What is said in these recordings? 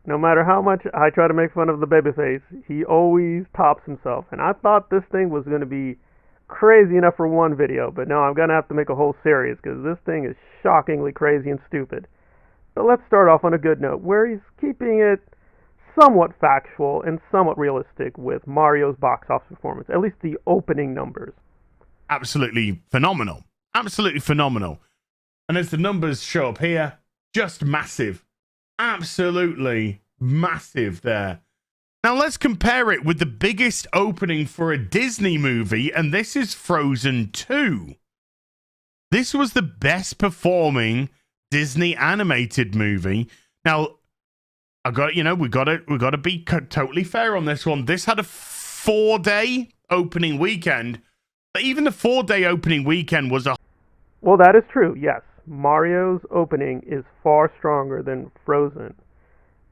No matter how much I try to make fun of the babyface, he always tops himself. And I thought this thing was going to be crazy enough for one video, but no, I'm going to have to make a whole series because this thing is shockingly crazy and stupid. But let's start off on a good note, where he's keeping it somewhat factual and somewhat realistic with Mario's box office performance, at least the opening numbers. Absolutely phenomenal. Absolutely phenomenal. And as the numbers show up here, just massive. Absolutely massive there. Now let's compare it with the biggest opening for a Disney movie, and this is Frozen 2. This was the best performing Disney animated movie. Now, we got to be totally fair on this one. This had a 4-day opening weekend, but even the 4-day opening weekend was a... Well, that is true, yes. Mario's opening is far stronger than Frozen.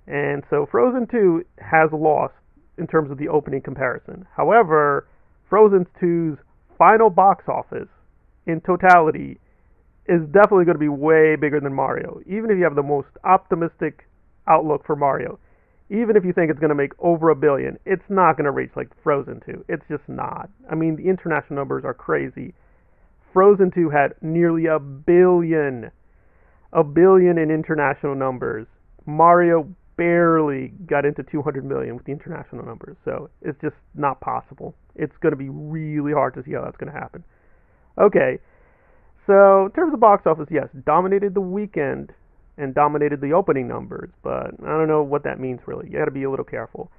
And so Frozen 2 has lost in terms of the opening comparison. However, Frozen 2's final box office in totality is definitely going to be way bigger than Mario. Even if you have the most optimistic outlook for Mario, even if you think it's going to make over $1 billion, it's not going to reach like Frozen 2. It's just not. I mean, the international numbers are crazy. Frozen 2 had nearly $1 billion. $1 billion in international numbers. Mario barely got into 200 million with the international numbers, so it's just not possible. It's going to be really hard to see how that's going to happen. Okay, so in terms of box office, yes, dominated the weekend and dominated the opening numbers, but I don't know what that means really. You got to be a little careful.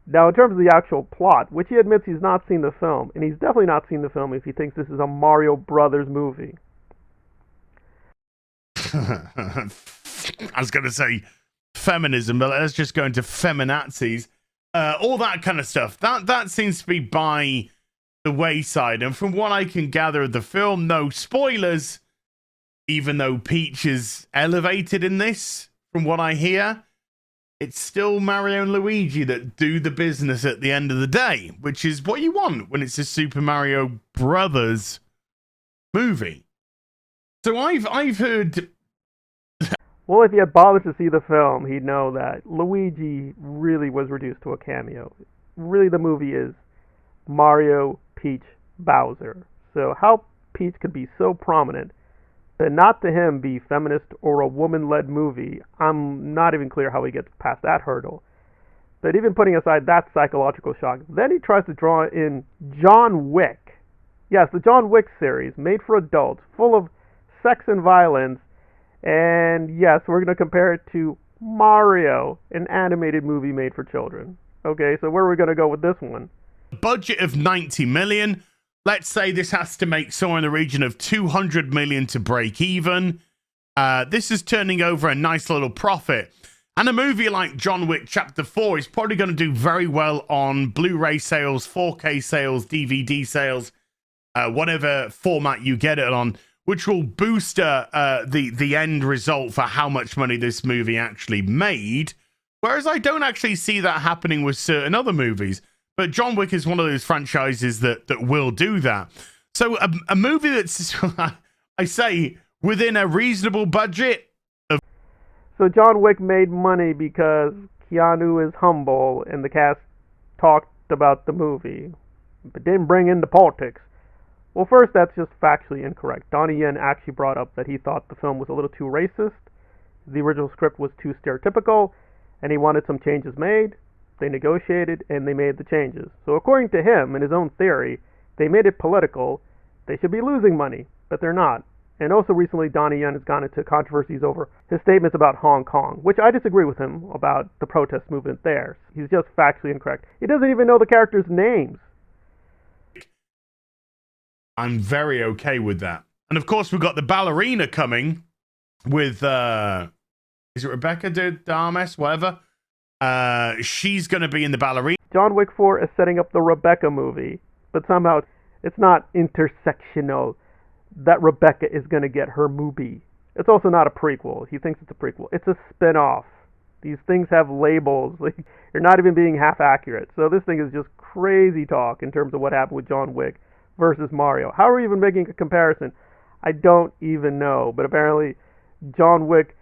Now, in terms of the actual plot, which he admits he's not seen the film, and he's definitely not seen the film if he thinks this is a Mario Brothers movie. I was going to say feminism, but let's just go into feminazis. All that kind of stuff. That seems to be by the wayside. And from what I can gather of the film, no spoilers, even though Peach is elevated in this, from what I hear, it's still Mario and Luigi that do the business at the end of the day, which is what you want when it's a Super Mario Brothers movie. So I've heard... Well, if he had bothered to see the film, he'd know that Luigi really was reduced to a cameo. Really, the movie is Mario, Peach, Bowser. So how Peach could be so prominent, but not to him be feminist or a woman-led movie, I'm not even clear how he gets past that hurdle. But even putting aside that psychological shock, then he tries to draw in John Wick. Yes, the John Wick series, made for adults, full of sex and violence. And yes, we're going to compare it to Mario, an animated movie made for children. Okay, so where are we going to go with this one? Budget of 90 million. Let's say this has to make somewhere in the region of 200 million to break even. This is turning over a nice little profit. And a movie like John Wick Chapter 4 is probably going to do very well on Blu-ray sales, 4K sales, DVD sales, whatever format you get it on, which will boost the end result for how much money this movie actually made. Whereas I don't actually see that happening with certain other movies. But John Wick is one of those franchises that will do that. So a movie that's, I say, within a reasonable budget. So John Wick made money because Keanu is humble and the cast talked about the movie, but didn't bring in the politics. Well, first, that's just factually incorrect. Donnie Yen actually brought up that he thought the film was a little too racist, the original script was too stereotypical, and he wanted some changes made. They negotiated, and they made the changes. So according to him, in his own theory, they made it political. They should be losing money, but they're not. And also recently, Donnie Yen has gone into controversies over his statements about Hong Kong, which I disagree with him about the protest movement there. He's just factually incorrect. He doesn't even know the characters' names. I'm very okay with that. And of course, we've got the ballerina coming with, is it Rebecca de Armas, whatever? She's going to be in the ballerina. John Wick 4 is setting up the Rebecca movie, but somehow it's not intersectional that Rebecca is going to get her movie. It's also not a prequel. He thinks it's a prequel. It's a spin-off. These things have labels. Like, you're not even being half accurate. So this thing is just crazy talk in terms of what happened with John Wick versus Mario. How are we even making a comparison? I don't even know. But apparently, John Wick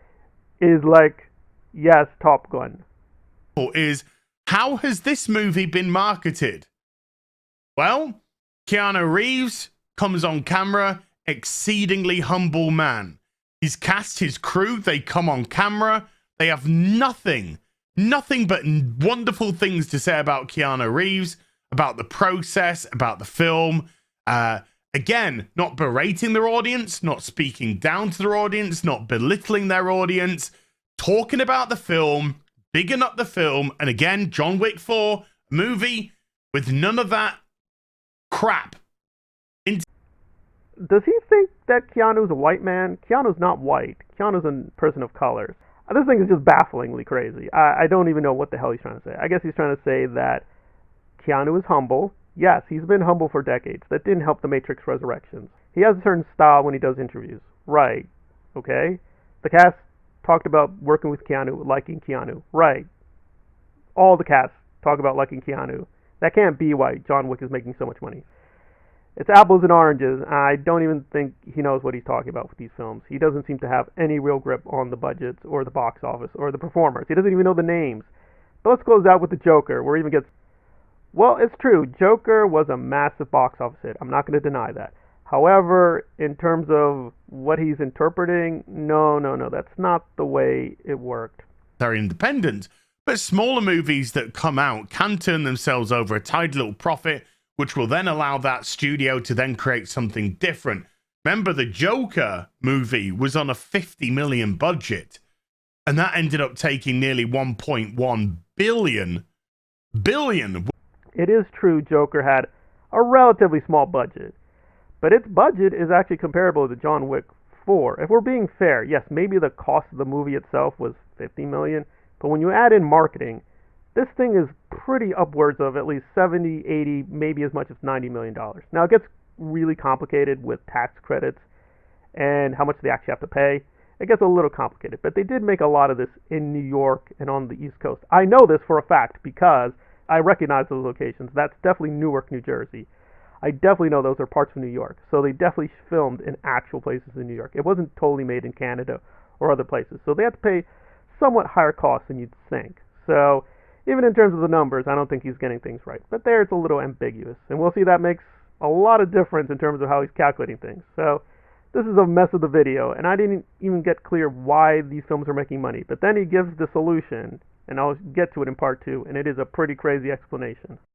is like, yes, Top Gun. is, how has this movie been marketed? Well, Keanu Reeves comes on camera, exceedingly humble man. His cast, his crew, they come on camera. They have nothing but wonderful things to say about Keanu Reeves, about the process, about the film. Again, not berating their audience, not speaking down to their audience, not belittling their audience, talking about the film, bigging up the film. And again, John Wick 4 movie with none of that crap. Does he think that Keanu's a white man? Keanu's not white. Keanu's a person of color. This thing is just bafflingly crazy. I don't even know what the hell he's trying to say. I guess he's trying to say that Keanu is humble. Yes, he's been humble for decades. That didn't help The Matrix Resurrections. He has a certain style when he does interviews. Right. Okay? The cast talked about working with Keanu, liking Keanu. Right. All the cast talk about liking Keanu. That can't be why John Wick is making so much money. It's apples and oranges. I don't even think he knows what he's talking about with these films. He doesn't seem to have any real grip on the budgets or the box office or the performers. He doesn't even know the names. But let's close out with the Joker, where he even gets... Well, it's true. Joker was a massive box office hit. I'm not going to deny that. However, in terms of what he's interpreting, no, that's not the way it worked. They're independent, but smaller movies that come out can turn themselves over a tidy little profit, which will then allow that studio to then create something different. Remember, the Joker movie was on a 50 million budget, and that ended up taking nearly 1.1 billion. It is true Joker had a relatively small budget, but its budget is actually comparable to John Wick 4. If we're being fair, yes, maybe the cost of the movie itself was 50 million, but when you add in marketing, this thing is pretty upwards of at least 70, 80, maybe as much as $90 million. Now, it gets really complicated with tax credits and how much they actually have to pay. It gets a little complicated, but they did make a lot of this in New York and on the East Coast. I know this for a fact because I recognize those locations. That's definitely Newark, New Jersey. I definitely know those are parts of New York. So they definitely filmed in actual places in New York. It wasn't totally made in Canada or other places. So they had to pay somewhat higher costs than you'd think. So even in terms of the numbers, I don't think he's getting things right. But there it's a little ambiguous. And we'll see that makes a lot of difference in terms of how he's calculating things. So this is a mess of the video, and I didn't even get clear why these films are making money. But then he gives the solution, and I'll get to it in part 2, and it is a pretty crazy explanation.